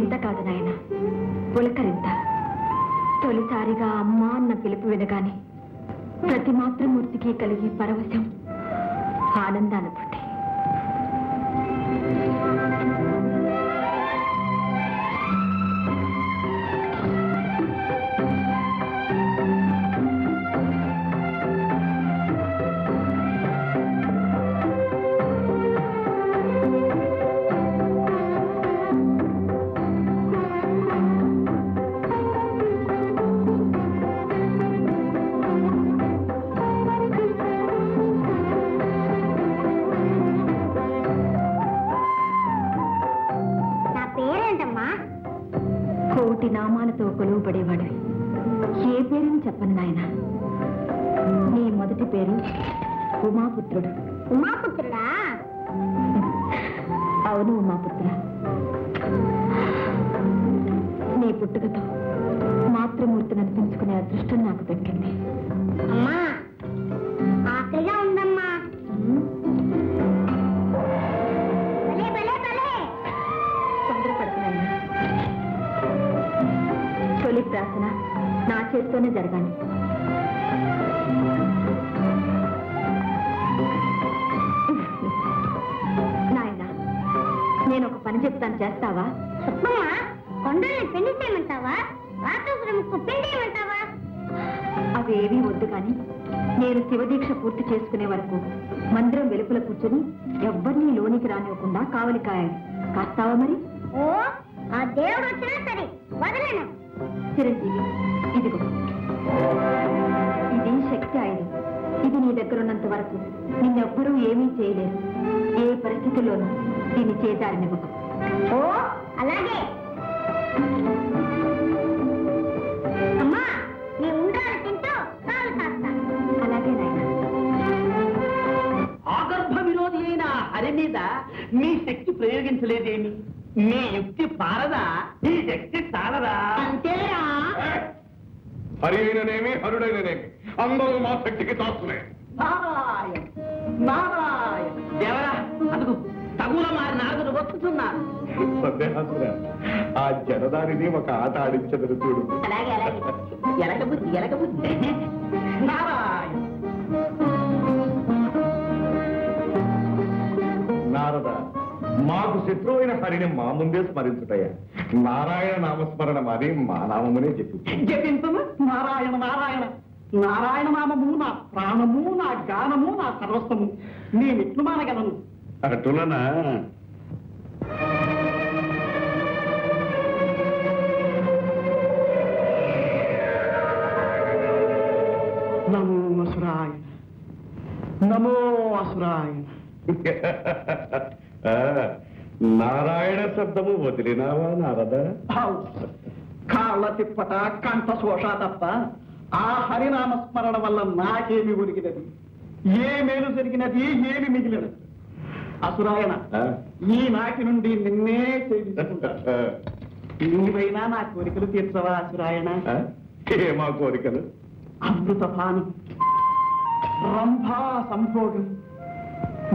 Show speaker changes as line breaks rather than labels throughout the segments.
వింత కాదు నాయన, పులకరింత. తొలిసారిగా అమ్మ అన్న పిలుపు వినగానే ప్రతి మాతృమూర్తికి కలిగే పరవశం, ఆనందానుభూతి. కోటి నామాలతో కొలువుపడేవాడు. ఏ పేరుని చెప్పను నాయన. నీ మొదటి పేరు ఉమాపుత్రుడు.
ఉమాపుత్రుడా?
అవును ఉమాపుత్ర. నీ పుట్టుకతో మాతృమూర్తిని అనిపించుకునే అదృష్టం నాకు దక్కింది.
అమ్మా, ఆకలిగా ఉందమ్మా.
తొందరపడుతున్నాయన. తొలి ప్రార్థన నా చేతితోనే జరగాలి. నాయన, నేను ఒక పని చెప్తాను, చేస్తావా?
చెప్పమ్మా. కొండల్ని పెళ్లి చేయమంటావా? రాక్షసులకు పెళ్లి చేయమంటావా?
అవేవీ వద్దు కానీ నేను శివదీక్ష పూర్తి చేసుకునే వరకు మందిరం వెలుపల కూర్చొని ఎవ్వరినీ లోనికి రానివ్వకుండా కావలి కాయాలి. కాస్తావా మరి?
ఓ, ఆ దేవుడు వచ్చినా సరే వదలను.
చిరంజీవి, ఇదిగో, ఇది శక్తి ఆయుధం. ఇది నీ దగ్గర ఉన్నంత వరకు నిన్నెవ్వరూ ఏమీ చేయలేరు. ఏ పరిస్థితుల్లోనూ దీన్ని చేజారనివ్వకు.
ఓ, అలాగే. అమ్మా, నీ ఉండాలి తింటూ కాలు కాస్తా.
అలాగే నాయన.
ఆగర్భ విరోధి అయిన హరి మీద మీ శక్తి ప్రయోగించలేదేమి? మీ యుక్తి పారదా? మీ శక్తి చాలదా?
అంతేరా?
హరి అయిననేమి హరుడైననేమి అందరూ మా శక్తికి తాస్తున్నాయి.
నారాయణ నారాయణ. దేవరా, అందుకు తగుల మారి నారదుడు వస్తున్నారు.
సందేహాసురా, ఆ జనదారిని ఒక ఆట ఆడించదరు చూడు.
అలాగే అలాగే. ఎలక బుద్ధి నారాయణ.
నారద, మాకు శత్రువైన హరిని మా ముందే స్మరించుటయ్యా. నారాయణ నామస్మరణ మాది మా నామమునే చెప్పు.
జపించము నారాయణ నారాయణ. నారాయణ నామము నా ప్రాణము, నా గానము, నా సర్వస్వము. నేనెట్లు మానగలను?
అటులనా?
నమో అసురాయణ, నమో అసురాయణ.
నారాయణ శబ్దము వదిలినావా నారద?
కాళ్ళ తిప్పట, కంఠ శోష తప్ప ఆ హరినామస్మరణ వల్ల నాకేమి ఒరిగినది? ఏ మేలు జరిగినది? ఏమి మిగిలినది? అసురాయణ, ఈ నాటి నుండి నిన్నే చేయించుకుంటా. నీవైనా నా కోరికలు తీర్చవా అసురాయణ?
ఏమా కోరికలు?
అమృతపానం, రంభా సంభోగం,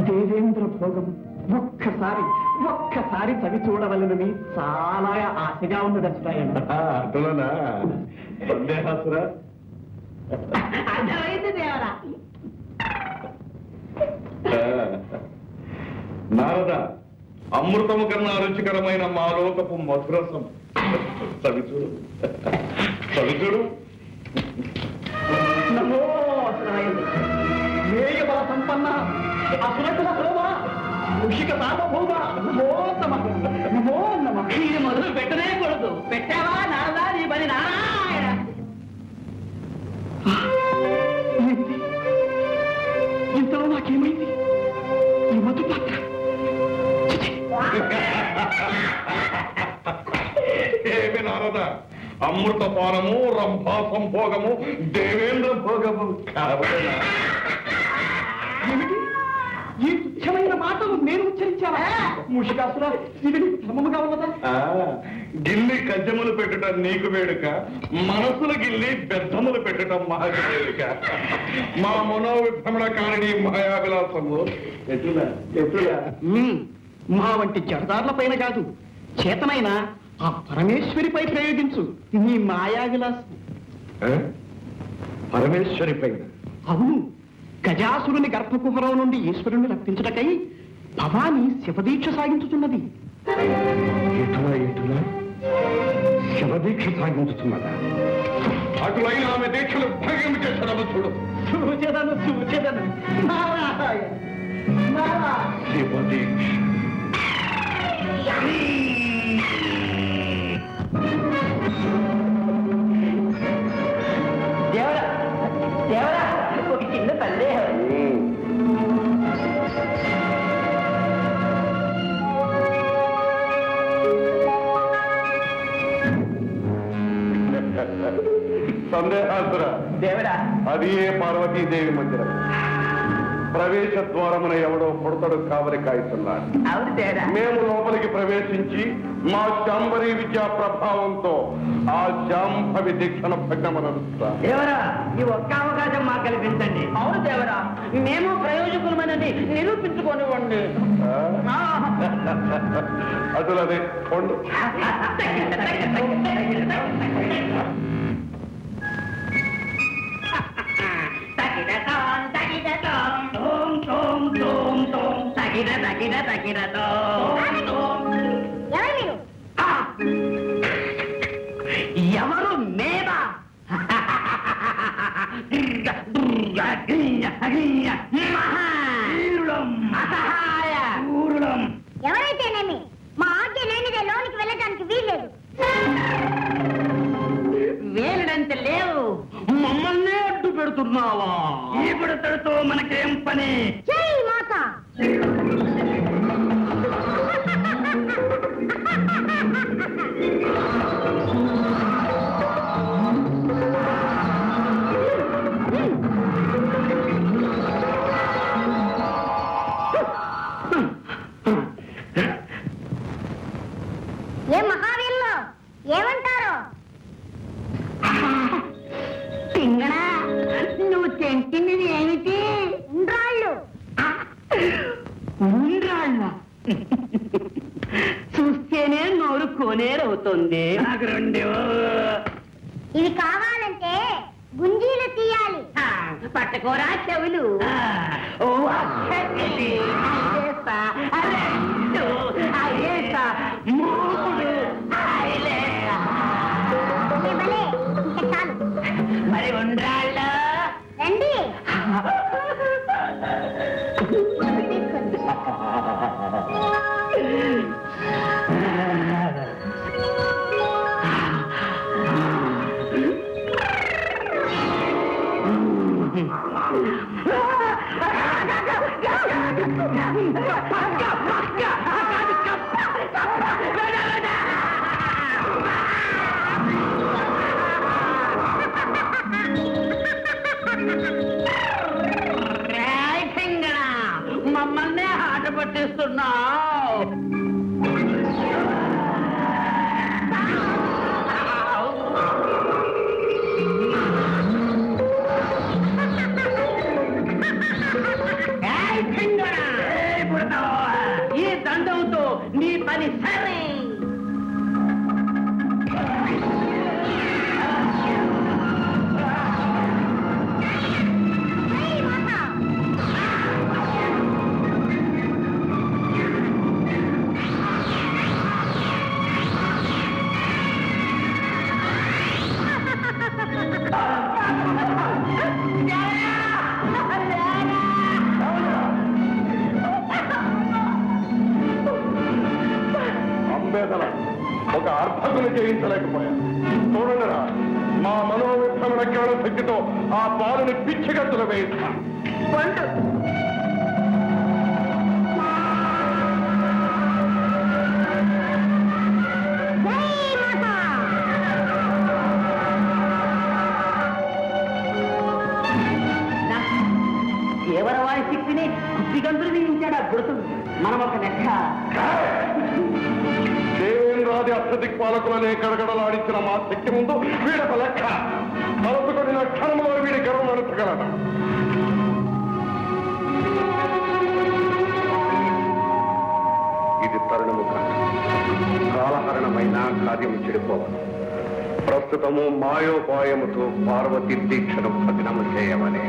దేవేంద్ర భోగం ఒక్కసారి చవి చూడవలనని చాలా ఆశగా ఉన్నది అసురాయణ.
అటులనా? సందేహాసురా,
అర్థమైంది దేవరా.
నారద, అమృతము కన్నా రుచికరమైన మాలోకపు మధురసం చవిచూడు, చవిచూడు.
నమో అసురాయణ, మేఘబల సంపన్న అసురకుల శోభ, ఋషిక సార్వభౌమ, నమో నమః, నమో నమః. ఇది మొదలు పెట్టనే కూడదు. పెట్టావా నారదా నీ పని? నారాయణ. ఏమిటి? ఇంతలో నాకేమైంది? ఈ మధు పాత్ర
ఏమి నారద, అమృత పానము, రంభా సంభోగము, దేవేంద్ర భోగము కావలేనా?
ఏమిటి? ఈ తుచ్చమైన మాటలు నేను ఉచ్చరించావా? ముషికాసురా, ఇది నీకు ధర్మముగా ఉన్నదా?
గిల్లి కజ్జములు పెట్టడం నీకు వేడుక, మనసుల గిల్లి బెద్దములు పెట్టడం మాకు వేడుక. మా మనోవిభ్రమణ కారణి మాయావిలాసము ఎటులా ఎటులా
మా వంటి జడదారుల పైన కాదు, చేతనైన ఆ పరమేశ్వరిపై ప్రయోగించు నీ మాయా విలాసం.
పరమేశ్వరి పైన?
అవును, గజాసురుని గర్భకుహరం నుండి ఈశ్వరుని రప్పించటకై భవాని శివదీక్ష సాగించుతున్నది.
ఎటులా శివదీక్ష సాగించుతున్నదా? అటులైన ఆమె దీక్షలు భంగం చేసిన చూడు.
చూచెదను నారాయణ నారాయణ.
శివదీక్ష
దేవరా దేవరా, ఒక చిన్న సందేహం.
సందేహాసుర
దేవరా,
అది ఏ పార్వతీదేవి మందిరం. ప్రవేశ ద్వారమున ఎవడో పుడతడు కావలి కాయిస్తున్నాడు.
అవును దేవరా.
మేము లోపలికి ప్రవేశించి మా శాంభరీ విద్యా ప్రభావంతో ఆ శాంభవి దీక్షణ భగ్నమనరుస్తా.
దేవరా, ఈ ఒక్క అవకాశం మాకు కల్పించండి. అవును దేవరా, మేము ప్రయోజకులమైనది నిరూపించుకోనివ్వండి.
అటులదే కొండు.
ఎవరు మేమా?
ఎవరైతేనేమి మా ఆజ్ఞ లేనిదే లోనికి వెళ్ళడానికి వీల్లేదు.
వేలుడంత లేవు, మమ్మల్ని అడ్డు పెడుతున్నావా? ఇప్పుడు తడుతో మనకేం పని?
జై మాత. ఏ మహావీరులు ఏమంటారు?
పింగళా, నువ్వు తింటున్నది ఏమిటి?
ఉండ్రాళ్ళు.
ఉండ్రాళ్ళ? చూస్తేనే నోరు కోనేరవుతుంది.
ఇవి కావాలంటే గుంజీలు తీయాలి.
పట్టుకోరా చెవులు.
భలే, ఇంకా చాలు.
మరి ఉండ్రాళ్ళ
రండి.
మమ్మల్ని ఆట పట్టిస్తున్నావు. ఈ దండంతో నీ పని సరే.
ఒక అర్భకులు జయించలేకపోయాను. చూడండిరా, మా మనోవిభ్రమణ జ్ఞాన శక్తితో ఆ బాలుని పిచ్చిగత్తులు వేయిస్తాం.
దేవరవారి శక్తిని కుప్పిగంతులు విధించాడు ఆ గురుతుడు. మనం ఒక లెక్క.
దేవేంద్రాది అష్టదిక్పాలకులనే గడగడలాడించిన మా శక్తి ముందు వీడొక లెక్క. తలుపుకొని క్షణంలో వీడి గర్వం నడుచగలడు. ఇది తరుణము కాదు, కాలహరణమైన
కార్యం చెడిపోవను. ప్రస్తుతము మాయోపాయముతో పార్వతి దీక్షను భగ్నము చేయమని.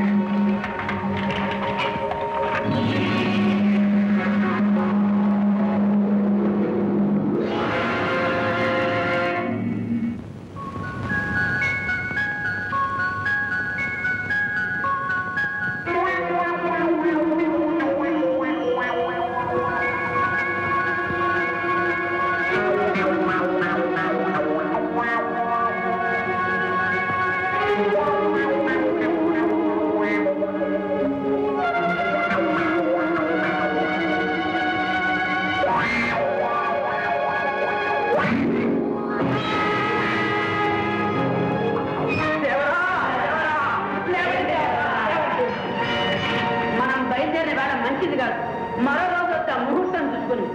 మనం బయలుదేరిన వేళ మంచిది కాదు. మరో రోజు వస్తా ముహూర్తం చూసుకుని